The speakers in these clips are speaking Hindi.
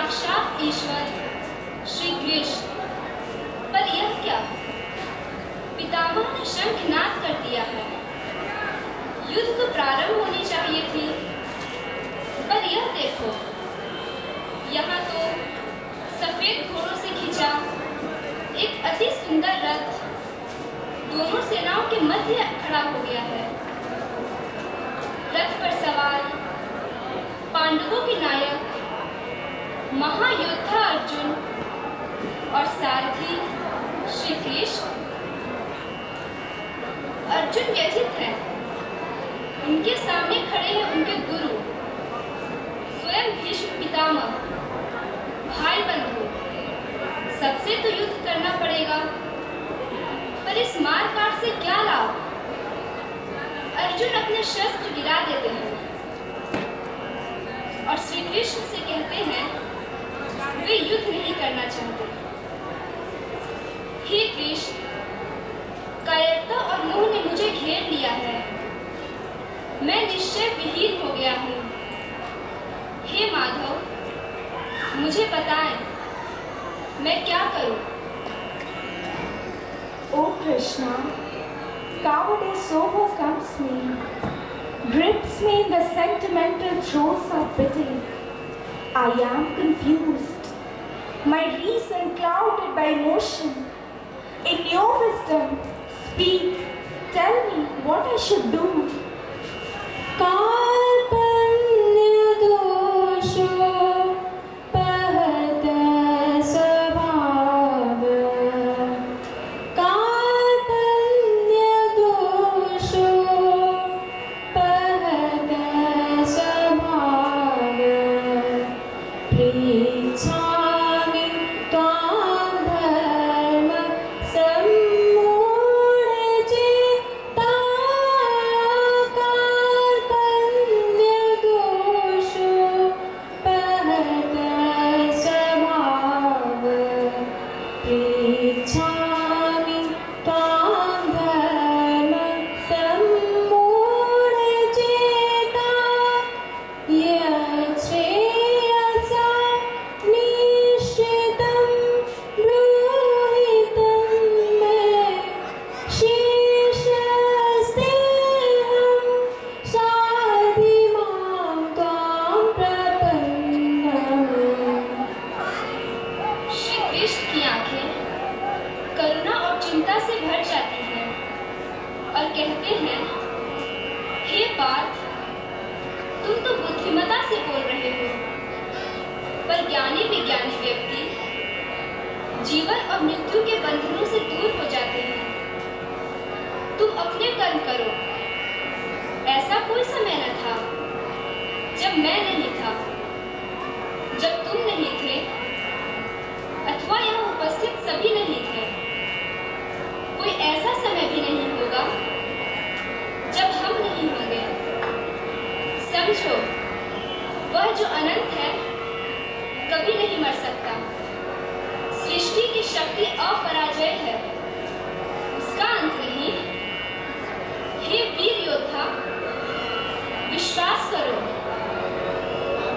साक्षात ईश्वर श्री कृष्ण। पर यह क्या, पितामह ने शंखनाद कर दिया है। युद्ध तो प्रारंभ होनी चाहिए थी, पर यह देखो, यहाँ तो सफेद घोड़ों से खिंचा एक अति सुंदर रथ दोनों सेनाओं के मध्य खड़ा हो गया है। रथ पर सवार पांडवों के नायक महायोद्धा अर्जुन और सारथी श्री कृष्ण। अर्जुन व्यथित है, उनके सामने खड़े हैं उनके गुरु स्वयं भीष्म पितामह, भाई बंधु। सबसे तो युद्ध करना पड़ेगा, पर इस मारकाट से क्या लाभ। अर्जुन अपने शस्त्र गिरा देते हैं और श्री कृष्ण से कहते हैं वे युद्ध नहीं करना चाहते। हे कृष्ण, कायरता और मोह ने मुझे घेर लिया है, मैं निश्चय विहीन हो गया हूँ। हे माधव, मुझे बताएं मैं क्या करूं? O Krishna, cowardice overcomes me, grips me in the sentimental throes of pity. I am confused, my reason clouded by emotion. In your wisdom, speak, tell me what I should do. जीवन और मृत्यु के बंधनों से दूर हो जाते हैं। तुम अपने कर्म करो। ऐसा कोई समय न था जब मैं नहीं था, जब तुम नहीं थे, अथवा यहाँ उपस्थित सभी नहीं थे। कोई ऐसा समय भी नहीं होगा जब हम नहीं होंगे। समझो, वह जो अनंत है कभी नहीं मर सकता। सृष्टि की शक्ति अपराजय है, उसका अंत नहीं। हे वीर योद्धा, विश्वास करो,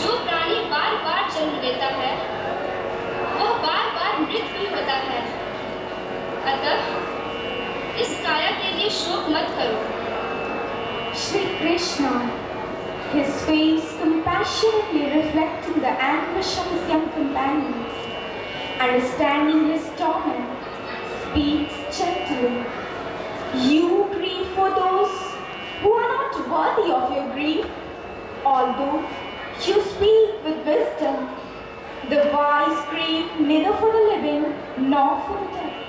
जो प्राणी बार बार जन्म लेता है वह बार बार मृत भी होता है। अतः इस काया के लिए शोक मत करो। Shri Krishna, his face compassionately reflecting the anguish of his young companions, understanding his torment, speaks gently. You grieve for those who are not worthy of your grief, although you speak with wisdom. The wise grieve neither for the living nor for the dead.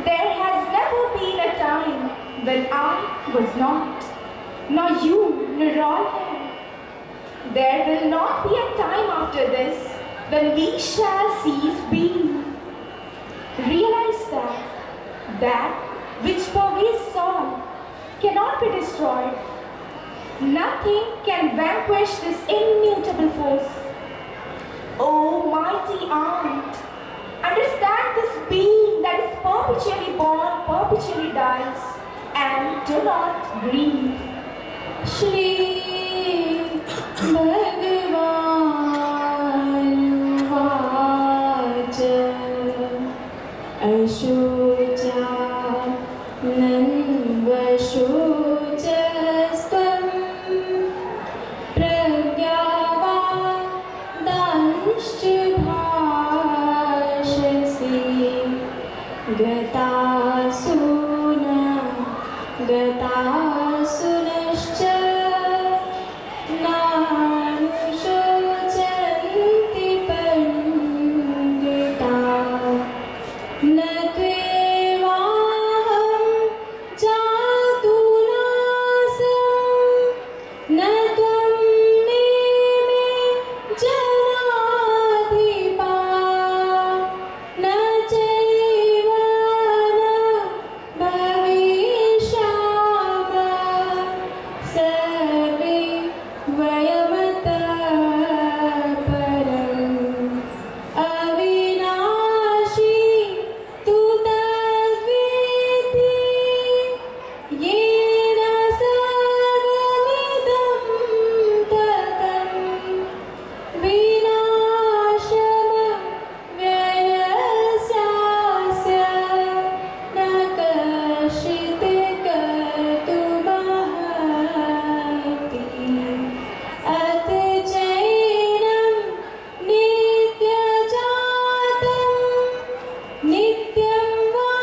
There has never been a time when I was not, nor you, nor all here. There will not be a time after this when we shall cease being. Realize that which pervades all cannot be destroyed. Nothing can vanquish this immutable force. O mighty aunt, understand this being that is perpetually born, perpetually dies, and do not grieve. Shri Bhagavan गतासुनश्च नानुशोचन्ति पण्डिता न त्वेवाहं जातुनासं न त्वं नेमे जनाधिपा न चैव न भविष्यामः सर्वे वयमतः परम् अविनाशी तु तद्विद्धि येन सर्वमिदं ततं विनाशमव्ययस्यास्य न कश्चित् कर्तुमर्हति अथ चैनं नित्यजातं नित्यं वा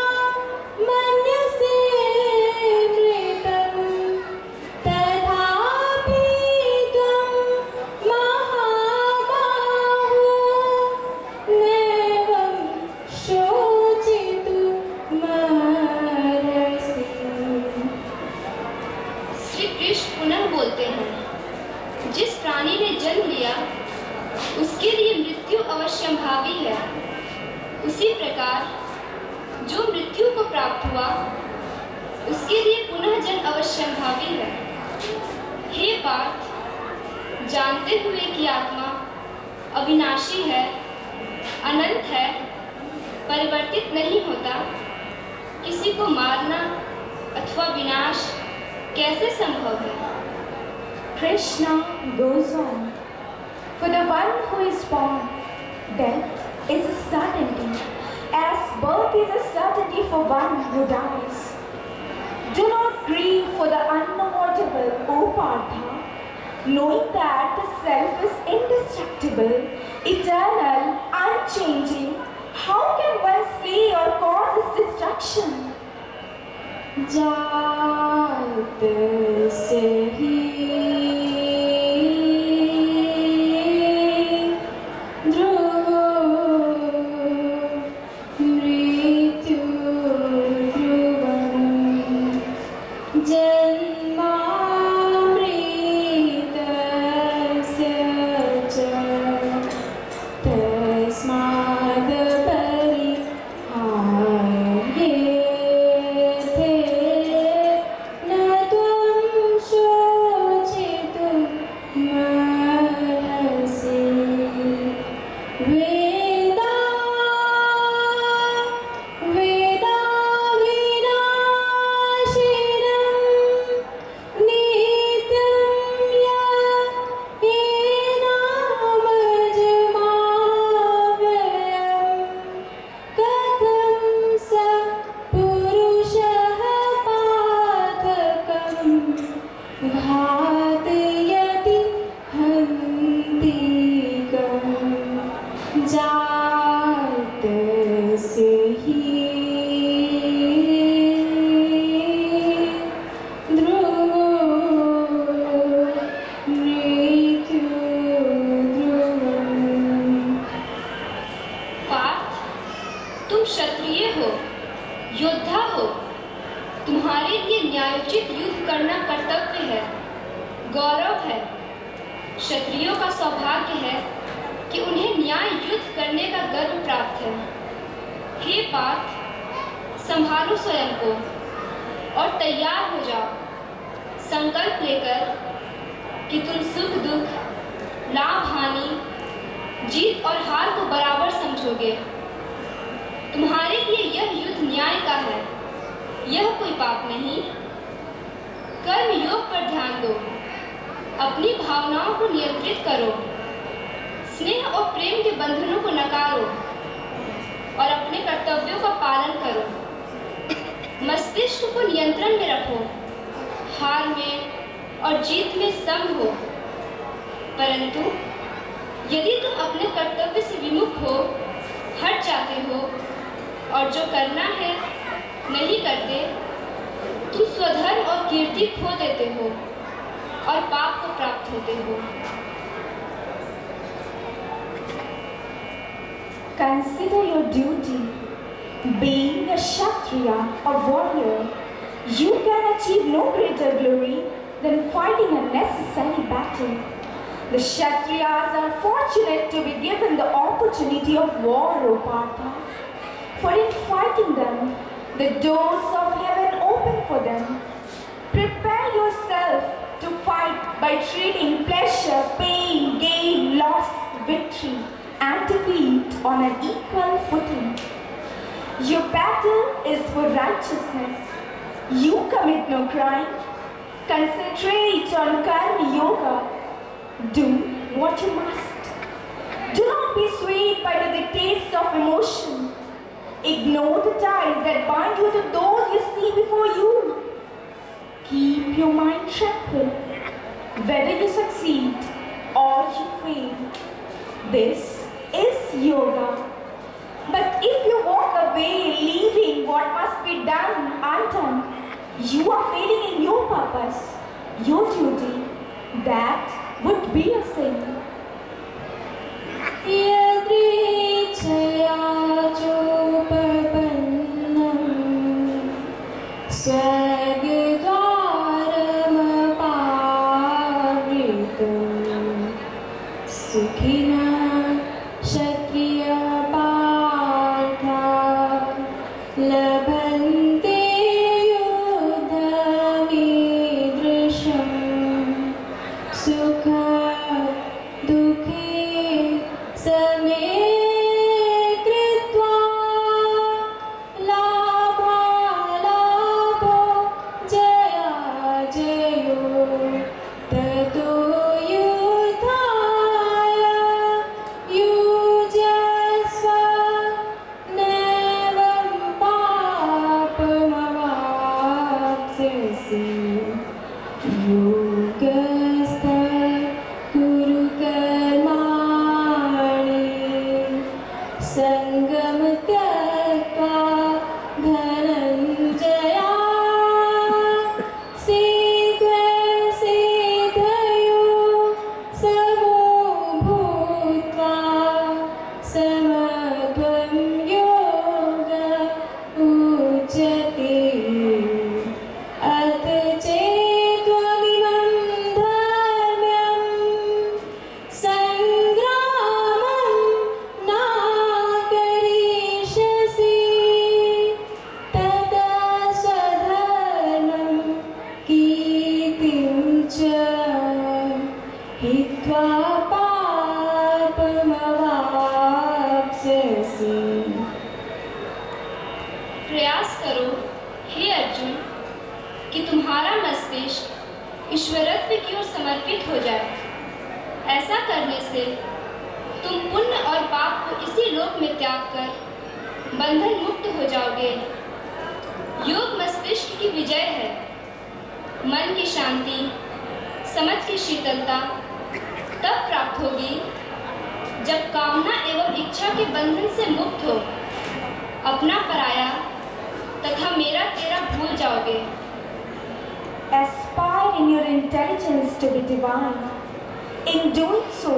मन्यसे मृतं तथापि त्वं महाबाहो नैवं शोचितुमर्हसि। श्री कृष्ण पुनः बोलते हैं, जिस प्राणी ने जन्म लिया उसके लिए मृत्यु अवश्यंभावी है। उसी प्रकार जो मृत्यु को प्राप्त हुआ उसके लिए पुनः जन्म अवश्यंभावी है। हे पार्थ, जानते हुए कि आत्मा अविनाशी है, अनंत है, परिवर्तित नहीं होता, किसी को मारना अथवा विनाश कैसे संभव है? Krishna goes on, for the one who is born, death is a certainty, as birth is a certainty for one who dies. Do not grieve for the unavoidable, O Partha, knowing that the self is indestructible, eternal, unchanging. How can one slay or cause its destruction? जातस्य हि ध्रुवो मृत्युर्ध्रुवम् जन्मामृतस्य च तस्माद् परिहार्येथे न त्वं शोचितुमर्हसि। वेदा विनाशिनं नित्यं येनामजमाव्ययम् कथं स पुरुषः पातकं घातयति हन्तिकम् जातस्य हि ध्रुवो मृत्युर्ध्रुवम्। पार्थ, तुम क्षत्रिय हो, योद्धा हो, तुम्हारे लिए न्यायोचित युद्ध करना कर्तव्य है, गौरव है। क्षत्रियों का सौभाग्य है कि उन्हें न्याय युद्ध करने का गर्व प्राप्त है। हे पार्थ, संभालो स्वयं को और तैयार हो जाओ, संकल्प लेकर कि तुम सुख दुख, लाभ हानि, जीत और हार को बराबर समझोगे। तुम्हारे लिए यह युद्ध न्याय का है, यह कोई पाप नहीं। कर्म योग पर ध्यान दो, अपनी भावनाओं को नियंत्रित करो, स्नेह और प्रेम के बंधनों को नकारो और अपने कर्तव्यों का पालन करो। मस्तिष्क को नियंत्रण में रखो, हार में और जीत में सम हो। परंतु यदि तुम अपने कर्तव्य से विमुख हो, हट जाते हो और जो करना है नहीं करते, तुम स्वधर्म और कीर्ति खो देते हो और पाप को प्राप्त होते हो। Consider your duty. Being a Kshatriya, a warrior, you can achieve no greater glory than fighting a necessary battle. The Kshatriyas are fortunate to be given the opportunity of war, O Partha. For in fighting them, the doors of heaven open for them. Prepare yourself to fight by treating pleasure, pain, gain, loss, victory, and defeat on an equal footing. Your battle is for righteousness. You commit no crime. Concentrate on Karma Yoga. Do what you must. Do not be swayed by the dictates of emotion. Ignore the ties that bind you to those you see before you. Keep your mind tranquil, whether you succeed or you fail. This is yoga. But if you walk away leaving what must be done undone, you are failing in your purpose, your duty. That would be a sin. यदृच्छया चोपपन्नं स्वर्गद्वारमपावृतं सुखिनः क्षत्रियपार्था लभन्ते युद्धमीदृशं सुख दुःखे समे कृत्वा लाभालाभो जयाजयो ततो युद्धाय युज्यस्व नैवं पापमवाप्स्यसि योगस्थ कुरु कर्माणि सङ्गं त्यक्त्वा धनञ्जया सिद्धयो समो भूत्वा समत्वं योग उच्यते अथ चेत्त्वमिमं धर्म्यं सङ्ग्रामं न करिष्यसि ततः स्वधर्मं कीर्तिं च हित्वा पापमवाप्स्यसि। प्रयास करो हे अर्जुन कि तुम्हारा मस्तिष्क ईश्वरत्व की ओर समर्पित हो जाए। ऐसा करने से तुम पुण्य और पाप को इसी लोक में त्याग कर बंधन मुक्त हो जाओगे। योग मस्तिष्क की विजय है। मन की शांति, समझ की शीतलता तब प्राप्त होगी जब कामना एवं इच्छा के बंधन से मुक्त हो अपना पराया तथा मेरा तेरा भूल जाओगे। Aspire in your intelligence to be divine. In doing so,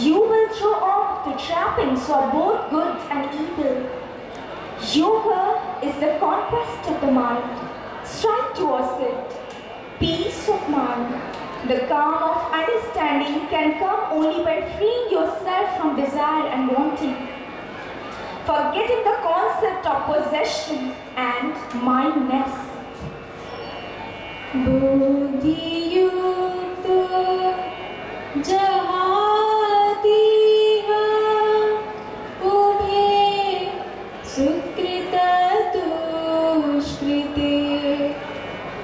you will throw off the trappings of both good and evil. Yoga is the conquest of the mind. Strive towards it. Peace of mind, the calm of understanding can come only by freeing yourself from desire and wanting. Forgetting the concept of possession and mindness. बुद्धियुक्तो जहातीह उभे सुकृतदुष्कृते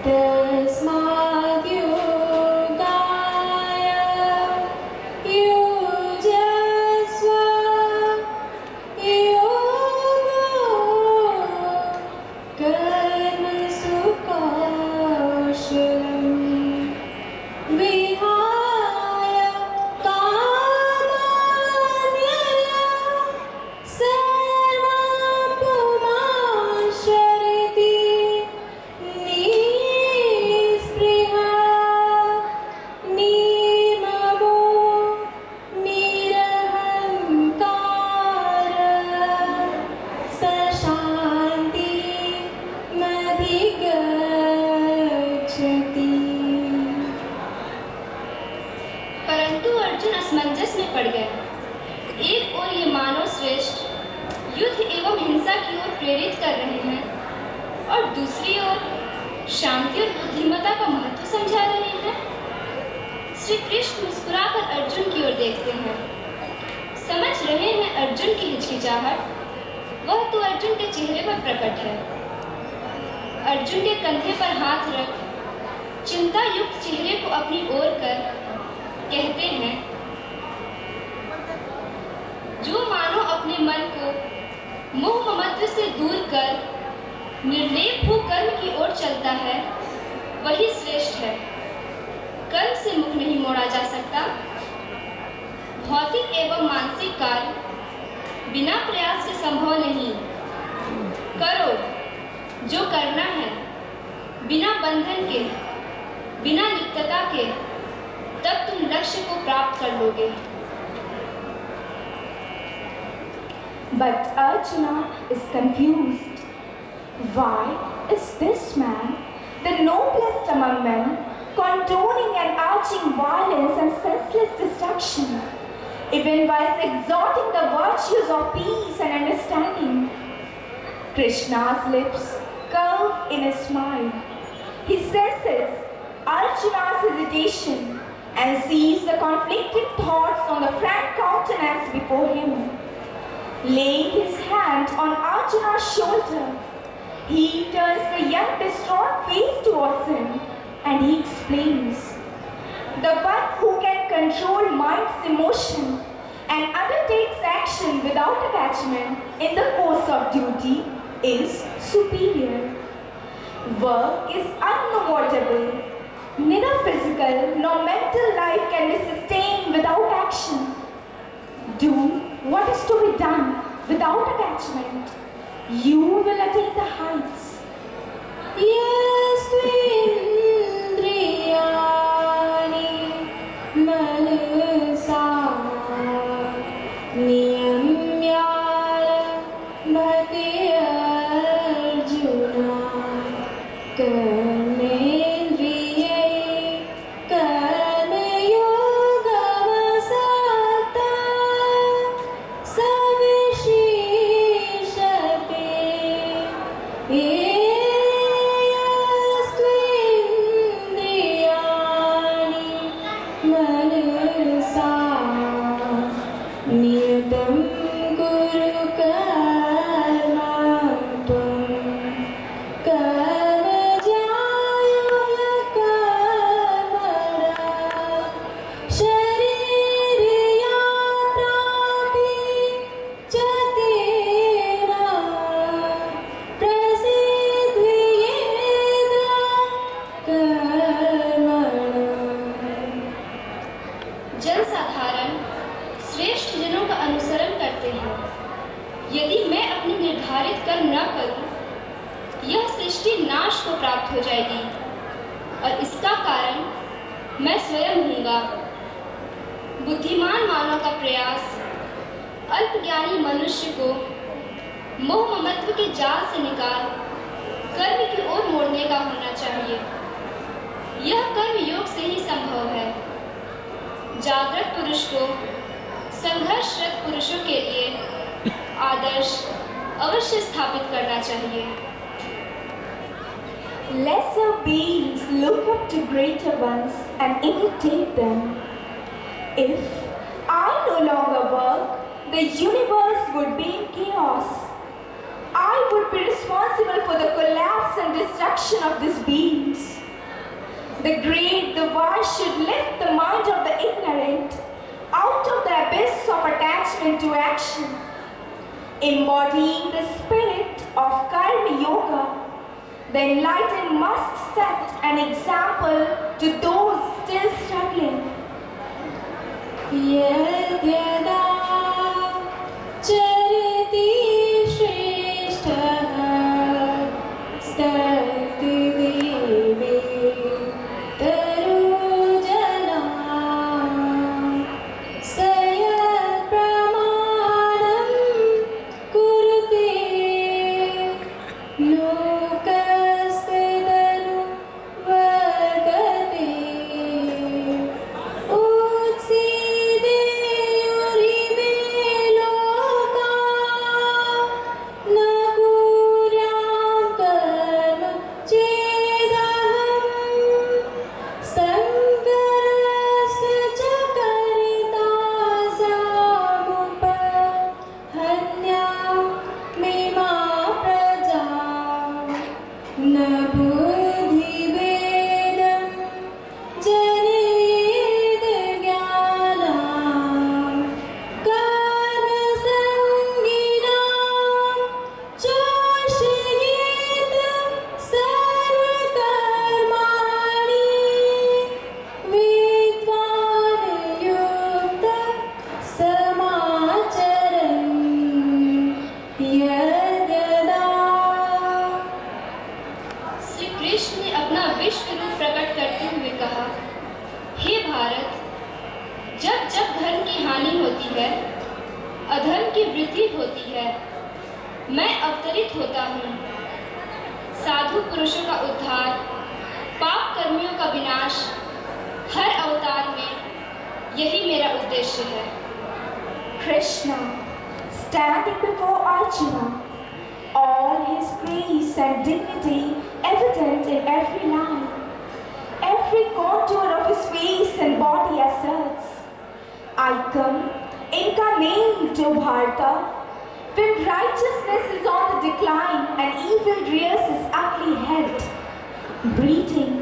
तस्माद्योगाय युज्यस्व योगो कर्मसु कौशलम् विहाय असमंजस में पड़ गए। एक ओर ये मानव श्रेष्ठ युद्ध एवं हिंसा की ओर प्रेरित कर रहे हैं और दूसरी ओर शांति और बुद्धिमत्ता का महत्व समझा रहे हैं। श्री कृष्ण मुस्कुराकर अर्जुन की ओर देखते हैं। समझ रहे हैं अर्जुन की हिचकिचाहट, वह तो अर्जुन के चेहरे पर प्रकट है। अर्जुन के कंधे पर हाथ रख चिंता युक्त चेहरे को अपनी ओर कर कहते हैं, जो मानो अपने मन को मोह ममत्व से दूर कर निर्लेप हो कर्म की ओर चलता है, वही श्रेष्ठ है। कर्म से मुख नहीं मोड़ा जा सकता। भौतिक एवं मानसिक कार्य बिना प्रयास के संभव नहीं। करो जो करना है, बिना बंधन के, बिना लिप्तता के, तब तुम लक्ष्य को प्राप्त कर लोगे। But Arjuna is confused. Why is this man, the noblest among men, condoning and urging violence and senseless destruction, even while exhorting the virtues of peace and understanding? Krishna's lips curve in a smile. He senses Arjuna's hesitation and sees the conflicting thoughts on the frank countenance before him. Laying his hand on Arjuna's shoulder, he turns the young distraught face towards him and he explains, the one who can control mind's emotion and undertakes action without attachment in the course of duty is superior. Work is unavoidable. Neither physical nor mental life can be sustained without action. Do what is to be done without attachment. You will attain the heights. यस्त्विन्द्रियाणि मनसा नियम्यारभते अर्जुन कर्मेन्द्रियैः कर्मयोगमसक्ता स विशिष्यते। यस्त्विन्द्रियाणि मनसा नियतं कुरु कर्म त्वं कर्मजायो कर्मणः शरीरयात्रापि च तेन प्रसिद्ध्येद कर्मणः। जनसाधारण श्रेष्ठ जनों का अनुसरण करते हैं। यदि मैं अपनी निर्धारित कर्म न करूं, यह सृष्टि नाश को प्राप्त हो जाएगी और इसका कारण मैं स्वयं हूँगा। बुद्धिमान मानव का प्रयास अल्पज्ञानी मनुष्य को मोह ममत्व के जाल से निकाल कर्म की ओर मोड़ने का होना चाहिए। यह कर्म योग से ही संभव है। जागृत पुरुष को संघर्षरत पुरुषों के लिए आदर्श अवश्य स्थापित करना चाहिए। Lesser beings look up to greater ones and imitate them. If I no longer work, the universe would be in chaos. I would be responsible for the collapse and destruction of these beings. The great, the wise should lift the mind of the ignorant out of the abyss of attachment to action. Embodying the spirit of Karma Yoga, the enlightened must set an example to those still struggling. यद्यदा चरति श्रेष्ठः स्तति देवे तरुजना स यत्प्रमाणं कुरुते लोकस्तेदनु वर्तते। उत्सीदेत् हानि होती है, अधर्म की वृद्धि होती है, मैं अवतरित होता हूँ। साधु पुरुषों का उद्धार, पाप कर्मियों का विनाश, हर अवतार में यही मेरा उद्देश्य है। Krishna, standing before Arjuna, all his grace and dignity evident in every line. Every contour of his face and body asserts, I come incarnate to Bharata, when righteousness is on the decline and evil rears its ugly head, breeding